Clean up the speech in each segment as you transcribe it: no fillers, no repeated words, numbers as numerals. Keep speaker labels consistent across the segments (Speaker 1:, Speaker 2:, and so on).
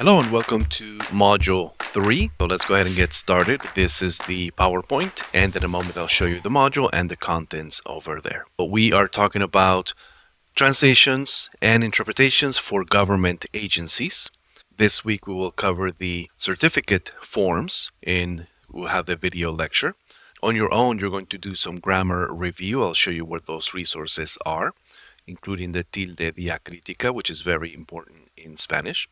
Speaker 1: Hello and welcome to Module 3. So let's go ahead and get started. This is the PowerPoint, and in a moment I'll show you the module and the contents over there. But we are talking about translations and interpretations for government agencies. This week we will cover the certificate forms, and we'll have the video lecture. On your own, you're going to do some grammar review. I'll show you what those resources are, including the tilde diacritica, which is very important in Spanish.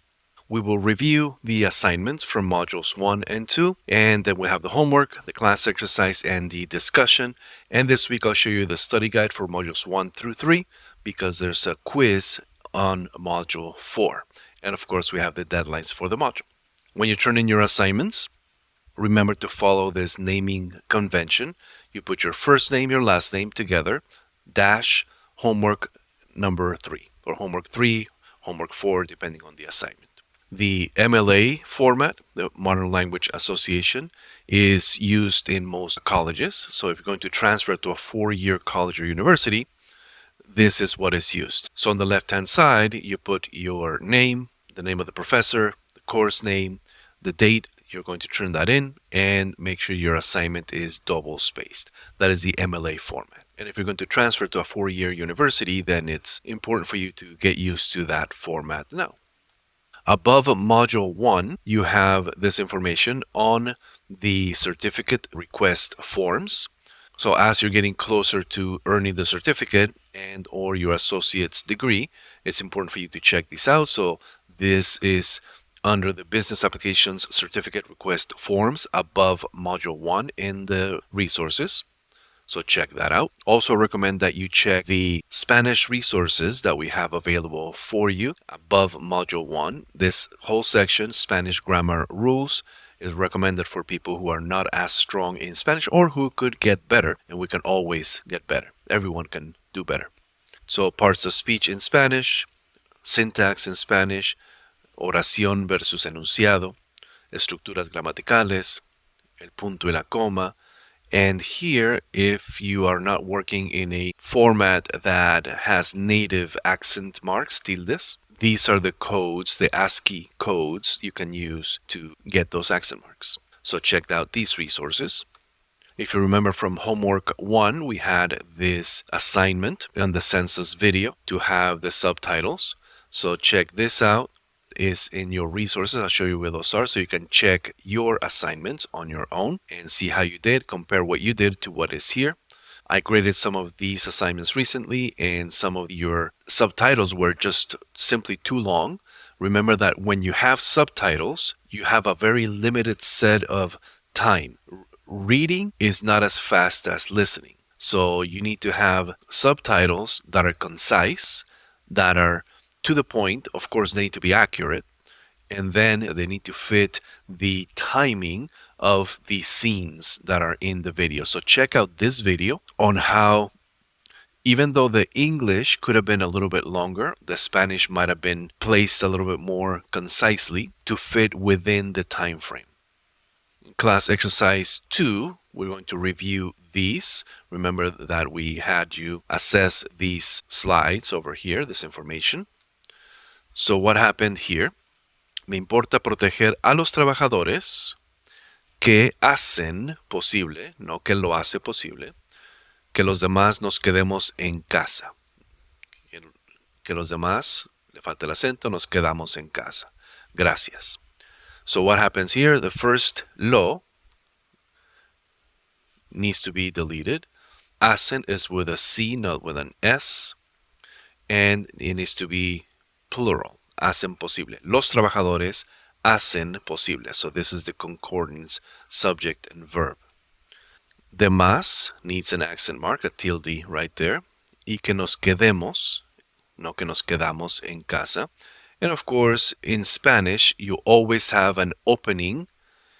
Speaker 1: We will review the assignments from modules 1 and 2, and then we'll have the homework, the class exercise, and the discussion. And this week I'll show you the study guide for modules 1 through 3 because there's a quiz on module 4. And of course, we have the deadlines for the module. When you turn in your assignments, remember to follow this naming convention. You put your first name, your last name together, dash homework number 3, or homework 3, homework 4, depending on the assignment. The MLA format, the Modern Language Association, is used in most colleges. So if you're going to transfer to a 4-year college or university, this is what is used. So on the left-hand side, you put your name, the name of the professor, the course name, the date. You're going to turn that in and make sure your assignment is double-spaced. That is the MLA format. And if you're going to transfer to a 4-year university, then it's important for you to get used to that format now. Above Module 1, you have this information on the certificate request forms. So as you're getting closer to earning the certificate and or your associate's degree, it's important for you to check this out. So this is under the Business Applications Certificate Request Forms above Module 1 in the resources. So check that out. Also recommend that you check the Spanish resources that we have available for you above Module 1. This whole section, Spanish Grammar Rules, is recommended for people who are not as strong in Spanish or who could get better, and we can always get better. Everyone can do better. So parts of speech in Spanish, syntax in Spanish, oración versus enunciado, estructuras gramaticales, el punto y la coma. And here, if you are not working in a format that has native accent marks, tildes, these are the codes, the ASCII codes you can use to get those accent marks. So check out these resources. If you remember from homework 1, we had this assignment on the census video to have the subtitles. So check this out. Is in your resources. I'll show you where those are so you can check your assignments on your own and see how you did, compare what you did to what is here. I graded some of these assignments recently and some of your subtitles were just simply too long. Remember that when you have subtitles, you have a very limited set of time. Reading is not as fast as listening. So you need to have subtitles that are concise, that are to the point. Of course, they need to be accurate, and then they need to fit the timing of the scenes that are in the video. So check out this video on how, even though the English could have been a little bit longer, the Spanish might have been placed a little bit more concisely to fit within the time frame. Class exercise 2, we're going to review these. Remember that we had you assess these slides over here, this information. So what happened here? Me importa proteger a los trabajadores que hacen posible, no que lo hace posible, que los demás nos quedemos en casa. Que los demás, le falta el acento, nos quedamos en casa. Gracias. So what happens here? The first lo needs to be deleted. Hacen is with a C, not with an S. And it needs to be plural, hacen posible. Los trabajadores hacen posible. So this is the concordance, subject and verb. De más needs an accent mark, a tilde right there. Y que nos quedemos, no que nos quedamos en casa. And of course, in Spanish, you always have an opening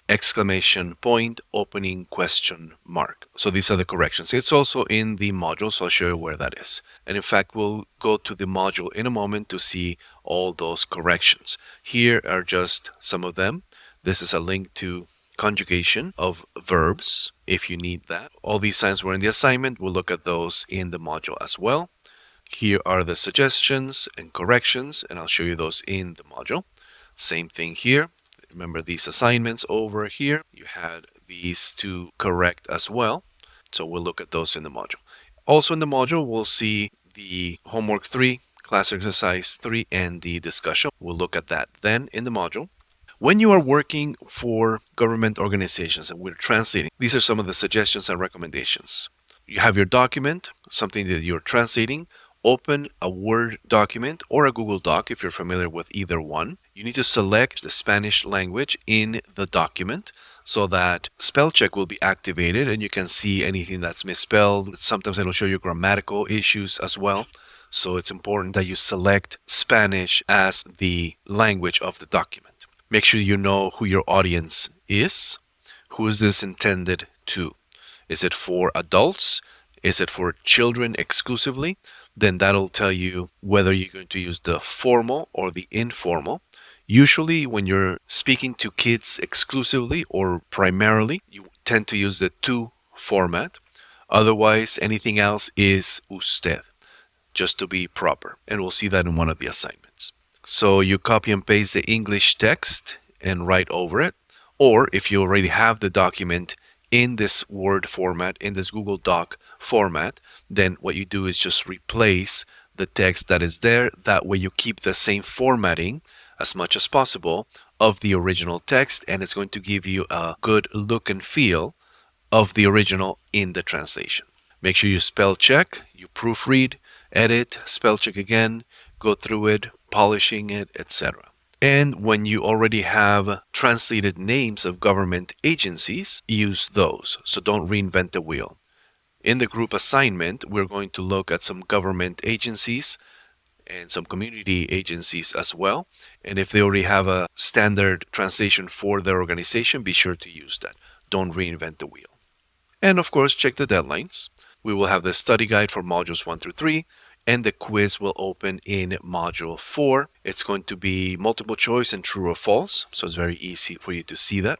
Speaker 1: exclamation point, opening question mark. So these are the corrections. It's also in the module, so I'll show you where that is. And in fact, we'll go to the module in a moment to see all those corrections. Here are just some of them. This is a link to conjugation of verbs if you need that. All these signs were in the assignment. We'll look at those in the module as well. Here are the suggestions and corrections, and I'll show you those in the module. Same thing here. Remember these assignments over here. You had these two correct as well. So we'll look at those in the module. Also in the module, we'll see the homework 3, class exercise 3, and the discussion. We'll look at that then in the module. When you are working for government organizations and we're translating, these are some of the suggestions and recommendations. You have your document, something that you're translating. Open a Word document or a Google Doc if you're familiar with either one. You need to select the Spanish language in the document so that spell check will be activated and you can see anything that's misspelled. Sometimes it'll show you grammatical issues as well. So it's important that you select Spanish as the language of the document. Make sure you know who your audience is. Who is this intended to? Is it for adults? Is it for children exclusively? Then that'll tell you whether you're going to use the formal or the informal. Usually when you're speaking to kids exclusively or primarily, you tend to use the tú format. Otherwise, anything else is usted, just to be proper. And we'll see that in one of the assignments. So you copy and paste the English text and write over it. Or if you already have the document in this Word format, in this Google Doc format, then what you do is just replace the text that is there. That way you keep the same formatting as much as possible of the original text, and it's going to give you a good look and feel of the original in the translation. Make sure you spell check, you proofread, edit, spell check again, go through it, polishing it, etc. And when you already have translated names of government agencies, use those. So don't reinvent the wheel. In the group assignment, we're going to look at some government agencies and some community agencies as well. And if they already have a standard translation for their organization, be sure to use that. Don't reinvent the wheel. And of course, check the deadlines. We will have the study guide for modules 1 through 3. And the quiz will open in module 4. It's going to be multiple choice and true or false, so it's very easy for you to see that.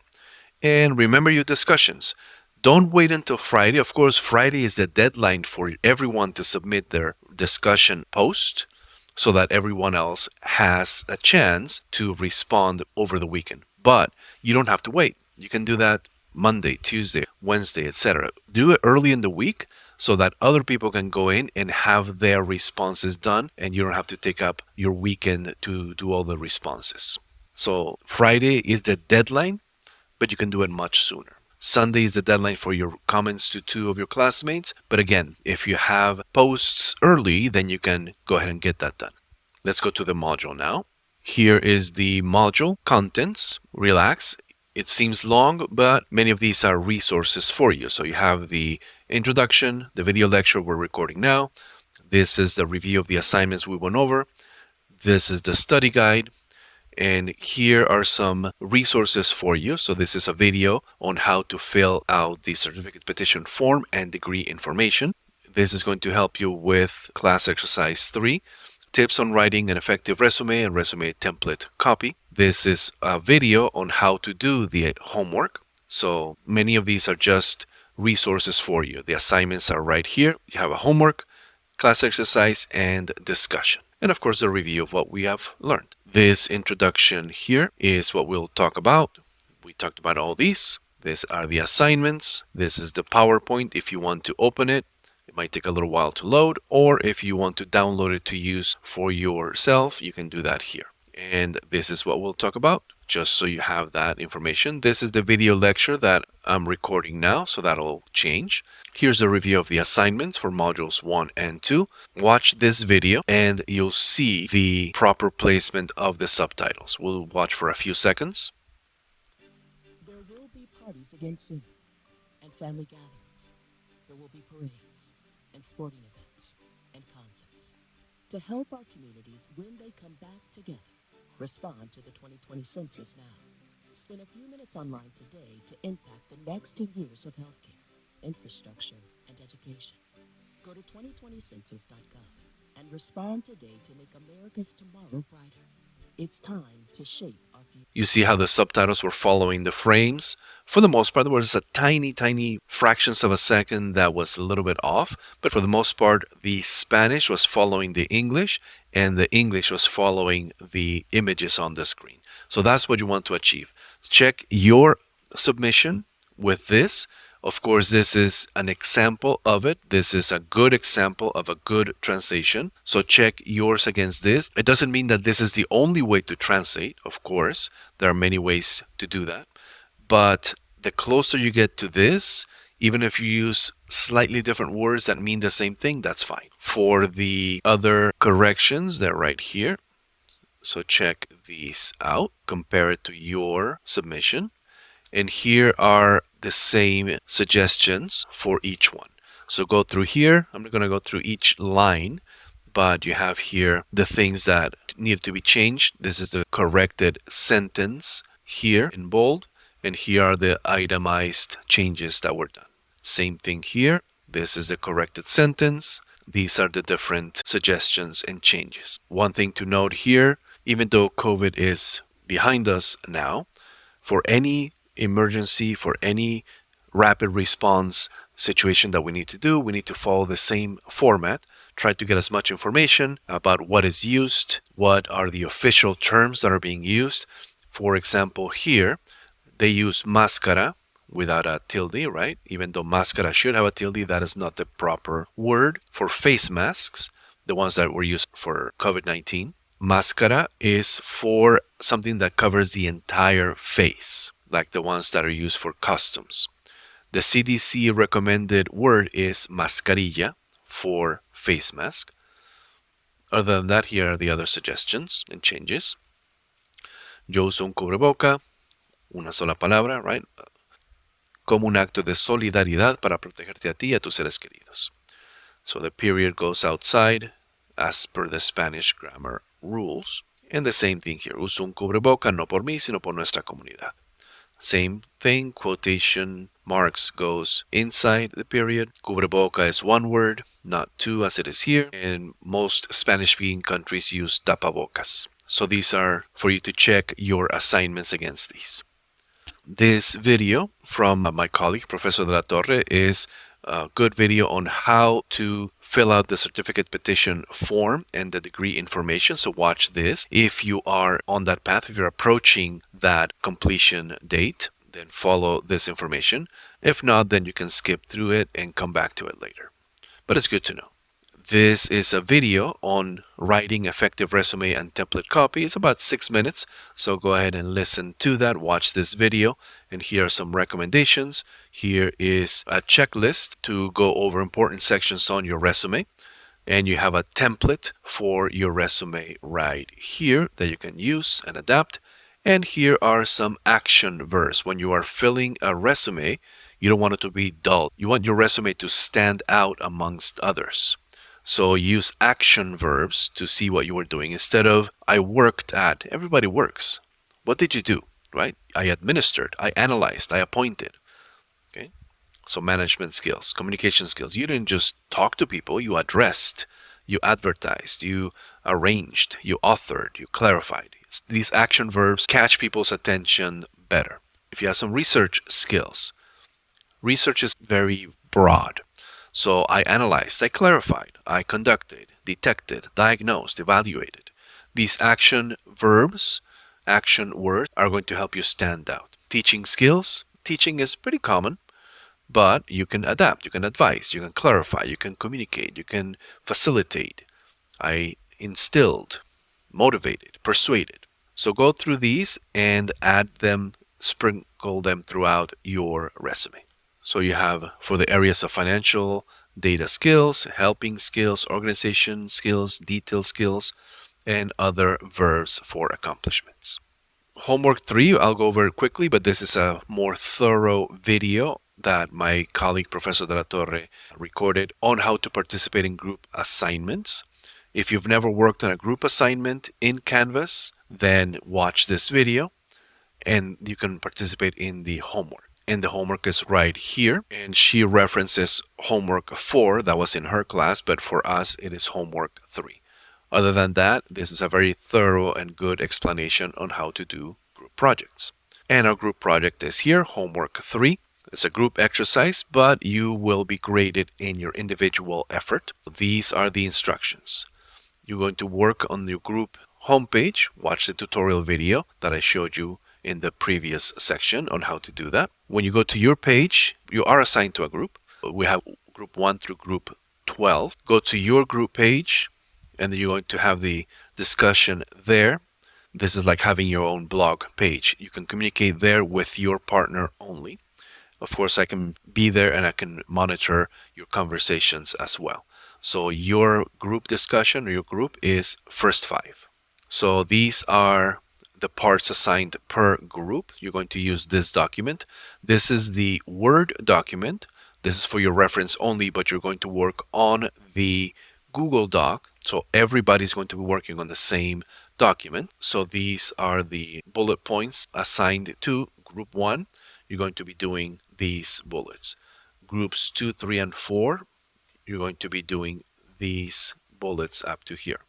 Speaker 1: And remember your discussions. Don't wait until Friday. Of course, Friday is the deadline for everyone to submit their discussion post so that everyone else has a chance to respond over the weekend. But you don't have to wait. You can do that Monday, Tuesday, Wednesday, etc. Do it early in the week so that other people can go in and have their responses done and you don't have to take up your weekend to do all the responses. So Friday is the deadline, but you can do it much sooner. Sunday is the deadline for your comments to 2 of your classmates. But again, if you have posts early, then you can go ahead and get that done. Let's go to the module now. Here is the module contents. Relax. It seems long, but many of these are resources for you. So you have the introduction, the video lecture we're recording now. This is the review of the assignments we went over. This is the study guide. And here are some resources for you. So this is a video on how to fill out the certificate petition form and degree information. This is going to help you with class exercise 3, tips on writing an effective resume and resume template copy. This is a video on how to do the homework. So many of these are just resources for you. The assignments are right here. You have a homework, class exercise, and discussion. And of course, a review of what we have learned. This introduction here is what we'll talk about. We talked about all these. These are the assignments. This is the PowerPoint. If you want to open it, it might take a little while to load, or if you want to download it to use for yourself, you can do that here. And this is what we'll talk about, just so you have that information. This is the video lecture that I'm recording now, so that'll change. Here's a review of the assignments for modules 1 and 2. Watch this video and you'll see the proper placement of the subtitles. We'll watch for a few seconds.
Speaker 2: There will be parties again soon, and family gatherings. There will be parades, and sporting events, and concerts. To help our communities when they come back together, respond to the 2020 census now. Spend a few minutes online today to impact the next 10 years of healthcare, infrastructure, and education. Go to 2020census.gov and respond today to make America's tomorrow brighter. It's time to shape our future.
Speaker 1: You see how the subtitles were following the frames. For the most part, there was a tiny fractions of a second that was a little bit off. But for the most part, the Spanish was following the English and the English was following the images on the screen. So that's what you want to achieve. Check your submission with this. Of course, this is an example of it. This is a good example of a good translation. So check yours against this. It doesn't mean that this is the only way to translate, of course. There are many ways to do that. But the closer you get to this, even if you use slightly different words that mean the same thing, that's fine. For the other corrections, they're right here. So check these out, compare it to your submission. And here are the same suggestions for each one. So go through here. I'm not going to go through each line, but you have here the things that need to be changed. This is the corrected sentence here in bold, and here are the itemized changes that were done. Same thing here. This is the corrected sentence. These are the different suggestions and changes. One thing to note here, even though COVID is behind us now, for any emergency, for any rapid response situation that we need to do, we need to follow the same format. Try to get as much information about what is used, what are the official terms that are being used. For example, here, they use máscara without a tilde, right? Even though máscara should have a tilde, that is not the proper word for face masks, the ones that were used for COVID-19. Máscara is for something that covers the entire face, like the ones that are used for customs. The CDC recommended word is mascarilla for face mask. Other than that, here are the other suggestions and changes. Yo uso un cubreboca, una sola palabra, right? Como un acto de solidaridad para protegerte a ti y a tus seres queridos. So the period goes outside as per the Spanish grammar rules. And the same thing here. Uso un cubreboca no por mí, sino por nuestra comunidad. Same thing, quotation marks goes inside the period. Cubreboca is one word, not two as it is here. And most Spanish-speaking countries use tapabocas. So these are for you to check your assignments against these. This video from my colleague, Professor de la Torre, is a good video on how to fill out the certificate petition form and the degree information. So watch this. If you are on that path, if you're approaching that completion date, then follow this information. If not, then you can skip through it and come back to it later. But it's good to know. This is a video on writing effective resume and template copy. It's about 6 minutes, so go ahead and listen to that, watch this video, and here are some recommendations. Here is a checklist to go over important sections on your resume, and you have a template for your resume right here that you can use and adapt. And here are some action verbs. When you are filling a resume, you don't want it to be dull. You want your resume to stand out amongst others. So use action verbs to see what you were doing instead of I worked at. Everybody works. What did you do, right? I administered, I analyzed, I appointed. Okay? So management skills, communication skills. You didn't just talk to people, you addressed, you advertised, you arranged, you authored, you clarified. These action verbs catch people's attention better. If you have some research skills, research is very broad. So I analyzed, I clarified, I conducted, detected, diagnosed, evaluated. These action verbs, action words are going to help you stand out. Teaching skills, teaching is pretty common, but you can adapt, you can advise, you can clarify, you can communicate, you can facilitate. I instilled, motivated, persuaded. So go through these and add them, sprinkle them throughout your resume. So you have for the areas of financial, data skills, helping skills, organization skills, detail skills, and other verbs for accomplishments. Homework 3, I'll go over it quickly, but this is a more thorough video that my colleague Professor de la Torre recorded on how to participate in group assignments. If you've never worked on a group assignment in Canvas, then watch this video and you can participate in the homework. And the homework is right here. And she references homework 4 that was in her class, but for us it is homework 3. Other than that, this is a very thorough and good explanation on how to do group projects. And our group project is here, homework 3. It's a group exercise, but you will be graded in your individual effort. These are the instructions. You're going to work on your group homepage, watch the tutorial video that I showed you in the previous section on how to do that. When you go to your page, you are assigned to a group. We have group 1 through group 12. Go to your group page, and then you're going to have the discussion there. This is like having your own blog page. You can communicate there with your partner only. Of course, I can be there and I can monitor your conversations as well. So your group discussion or your group is first five. So these are the parts assigned per group. You're going to use this document. This is the Word document. This is for your reference only, but you're going to work on the Google Doc. So everybody's going to be working on the same document. So these are the bullet points assigned to group 1. You're going to be doing these bullets. Groups 2, 3, and 4, you're going to be doing these bullets up to here.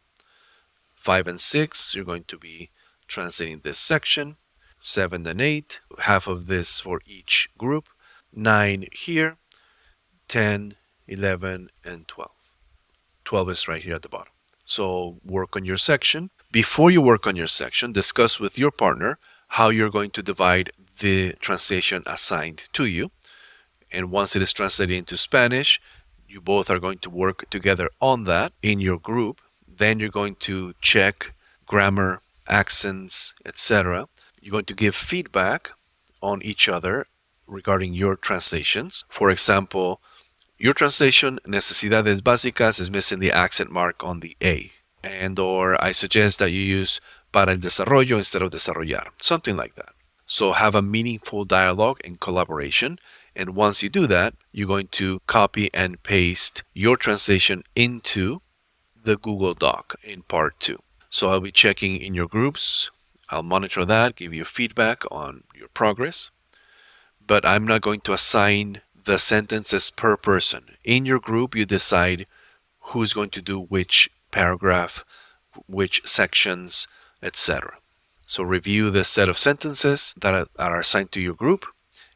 Speaker 1: 5 and 6, you're going to be translating this section. 7 and 8, half of this for each group. 9 here. 10, 11, and 12. 12 is right here at the bottom. So work on your section. Before you work on your section, discuss with your partner how you're going to divide the translation assigned to you. And once it is translated into Spanish, you both are going to work together on that in your group. Then you're going to check grammar, accents, etc. You're going to give feedback on each other regarding your translations. For example, your translation, necesidades básicas, is missing the accent mark on the A. And or I suggest that you use para el desarrollo instead of desarrollar. Something like that. So have a meaningful dialogue and collaboration. And once you do that, you're going to copy and paste your translation into the Google Doc in part 2. So I'll be checking in your groups. I'll monitor that, give you feedback on your progress. But I'm not going to assign the sentences per person. In your group, you decide who's going to do which paragraph, which sections, etc. So review the set of sentences that are assigned to your group,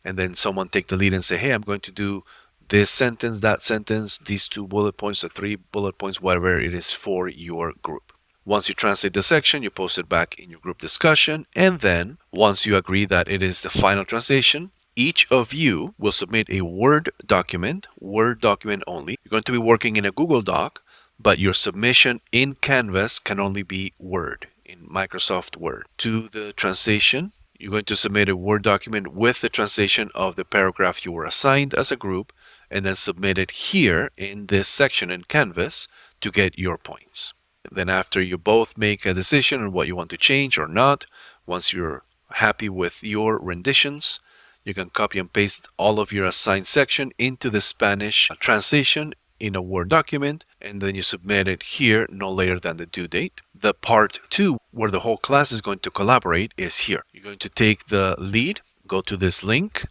Speaker 1: and then someone take the lead and say, hey, I'm going to do this sentence, that sentence, these 2 bullet points or 3 bullet points, whatever it is for your group. Once you translate the section, you post it back in your group discussion, and then once you agree that it is the final translation, each of you will submit a Word document only. You're going to be working in a Google Doc, but your submission in Canvas can only be Word, in Microsoft Word. To the translation, you're going to submit a Word document with the translation of the paragraph you were assigned as a group, and then submit it here in this section in Canvas to get your points. Then after you both make a decision on what you want to change or not, once you're happy with your renditions, you can copy and paste all of your assigned section into the Spanish translation in a Word document, and then you submit it here no later than the due date. The part 2, where the whole class is going to collaborate, is here. You're going to take the lead, go to this link.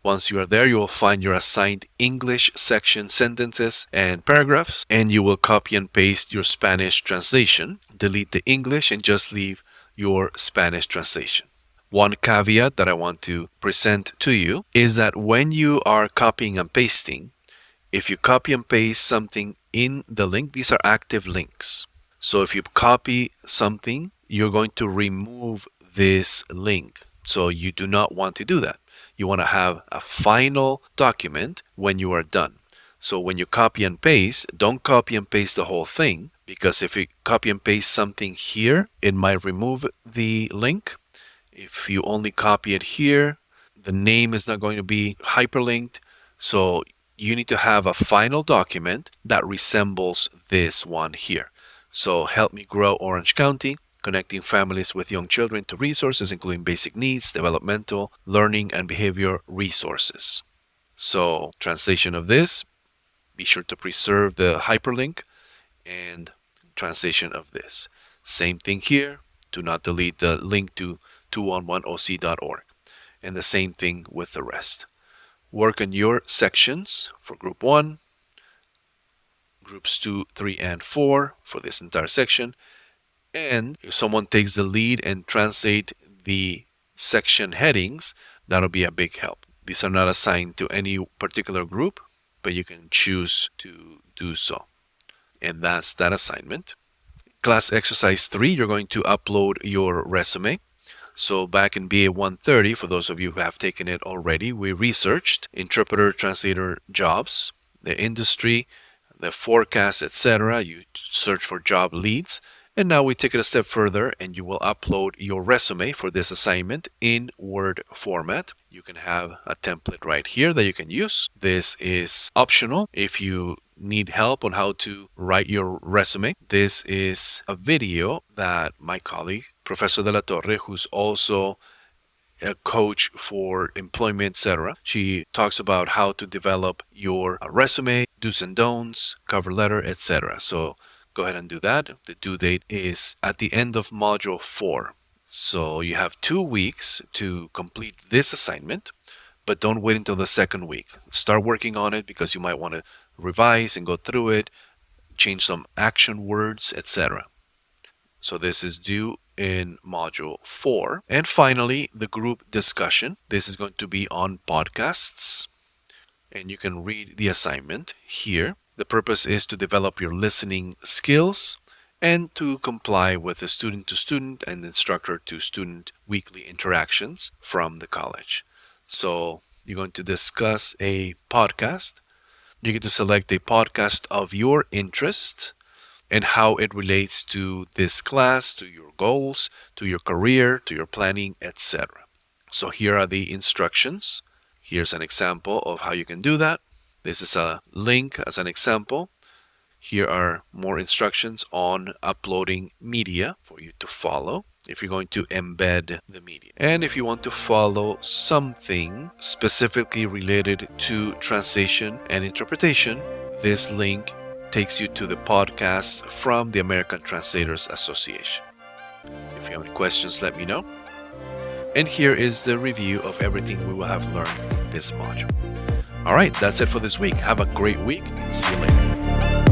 Speaker 1: Once you are there, you will find your assigned English section sentences and paragraphs, and you will copy and paste your Spanish translation, delete the English, and just leave your Spanish translation. One caveat that I want to present to you is that when you are copying and pasting, if you copy and paste something in the link, these are active links. So if you copy something, you're going to remove this link. So you do not want to do that. You want to have a final document when you are done. So when you copy and paste, don't copy and paste the whole thing, because if you copy and paste something here, it might remove the link. If you only copy it here, the name is not going to be hyperlinked. So you need to have a final document that resembles this one here. So Help Me Grow Orange County, connecting families with young children to resources, including basic needs, developmental, learning, and behavior resources. So translation of this, be sure to preserve the hyperlink, and translation of this. Same thing here, do not delete the link to 211oc.org. And the same thing with the rest. Work on your sections for group 1, groups 2, 3, and 4 for this entire section. And if someone takes the lead and translate the section headings, that'll be a big help. These are not assigned to any particular group, but you can choose to do so. And that's that assignment. Class exercise 3, you're going to upload your resume. So back in BA130, for those of you who have taken it already, we researched interpreter translator jobs, the industry, the forecast, etc. You search for job leads. And now we take it a step further and you will upload your resume for this assignment in Word format. You can have a template right here that you can use. This is optional if you need help on how to write your resume. This is a video that my colleague, Professor De La Torre, who's also a coach for employment, etc. She talks about how to develop your resume, do's and don'ts, cover letter, etc. So go ahead and do that. The due date is at the end of module 4. So you have 2 weeks to complete this assignment, but don't wait until the second week. Start working on it because you might want to revise and go through it, change some action words, etc. So this is due in module 4. And finally, the group discussion. This is going to be on podcasts. And you can read the assignment here. The purpose is to develop your listening skills and to comply with the student-to-student and instructor-to-student weekly interactions from the college. So you're going to discuss a podcast. You get to select a podcast of your interest and how it relates to this class, to your goals, to your career, to your planning, etc. So here are the instructions. Here's an example of how you can do that. This is a link as an example. Here are more instructions on uploading media for you to follow if you're going to embed the media. And if you want to follow something specifically related to translation and interpretation, this link takes you to the podcast from the American Translators Association. If you have any questions, let me know. And here is the review of everything we will have learned in this module. All right, that's it for this week. Have a great week and see you later.